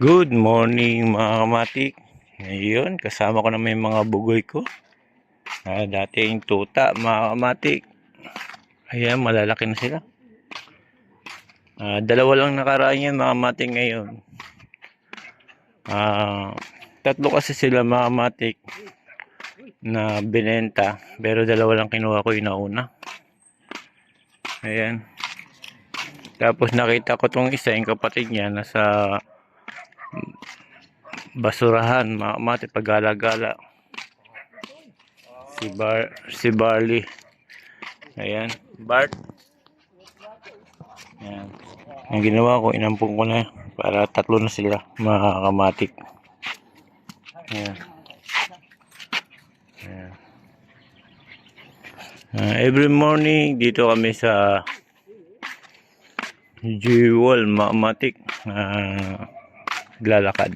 Good morning mga kamatik. Ngayon, kasama ko na may mga bugoy ko. Dating tuta mga kamatik. Ayan, malalaki na sila. Dalawa lang nakaraan yan mga kamatik ngayon. Tatlo kasi sila mga kamatik na binenta. Pero dalawa lang kinuha ko yung nauna. Ayan. Tapos nakita ko tong isa, yung kapatid niya, nasa basurahan mga kamatik, paggala-gala. Si Barley. Ayan, Bart. Ayan. Ang ginawa ko, inampung ko na para tatlo na sila mga kamatik. Ayan. Ayan. Every morning dito kami sa Jewel mga kamatik, lalakad.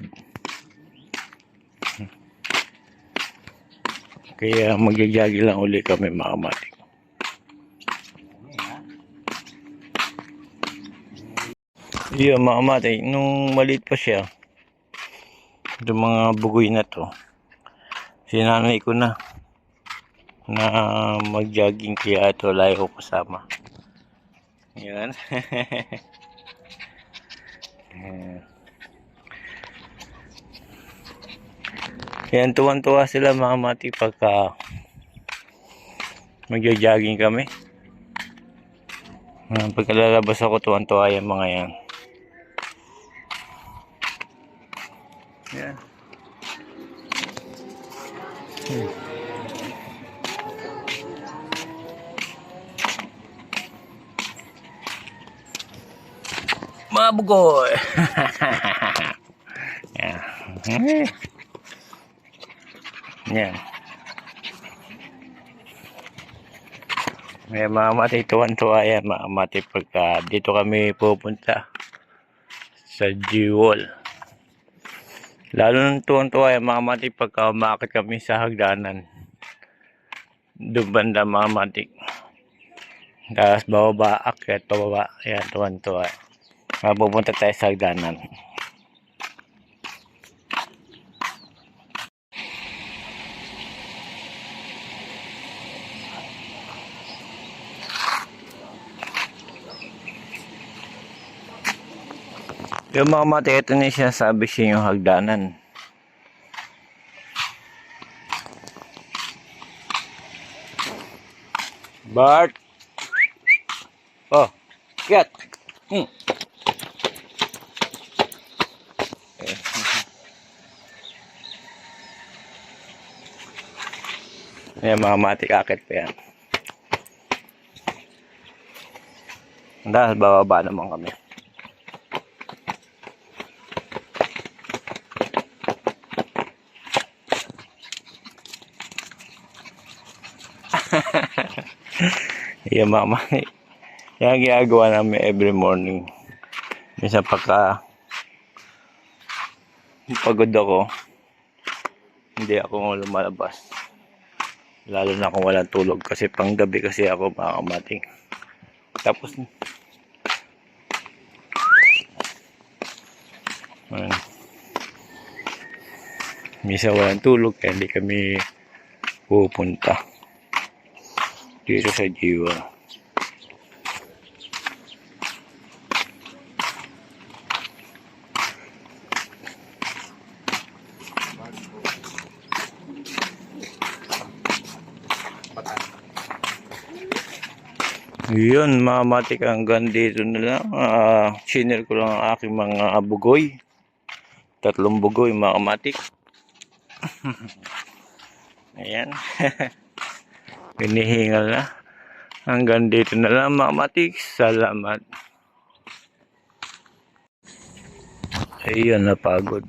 Kaya magyayagi lang uli kami mga kamatik. Iya mga kamatik, nung maliit pa siya, itong mga bugoy na to, sinanay ko na mag-jogging, kaya ito layo ko kasama. Yan. Yan, tuwan-tuwa sila mga kamatik pagka mag-jogging kami. Pagka lalabas ako, tuwan-tuwa yung mga yan. Yan. Mga bugoy. Yan. Yan. May mga mati, tuwan-tuwa yan mga mati pagka dito kami pupunta sa Jewel. Lalo nang tuwan-tuwa yan mga mati pagka umakit kami sa hagdanan. Doon banda mga mati. Tapos bababa, akyat, pababa. Yan, tuwan-tuwa. Pupunta tayo sa hagdanan. Yung mga mati, ito na yung sinasabi siya yung hagdanan. Bart! Oh, get! Ayan mga mati, akit pa yan. Dahil bababa naman kami. Yan mga mati. Yan ang ginagawa namin every morning. Minsan pagka pagod ako, hindi ako lumalabas. Lalo na kung walang tulog. Kasi pang gabi kasi ako mga kamating. Tapos minsan walang tulog kaya hindi kami pupunta dito sa Jewel. Yun mga matik, hanggang dito na lang. Shinare ko lang ang aking mga bugoy. 3 bugoy mga matik. Ayan. Hinihingal na. Hanggang dito na lang mga matik. Salamat. Ayun, napagod.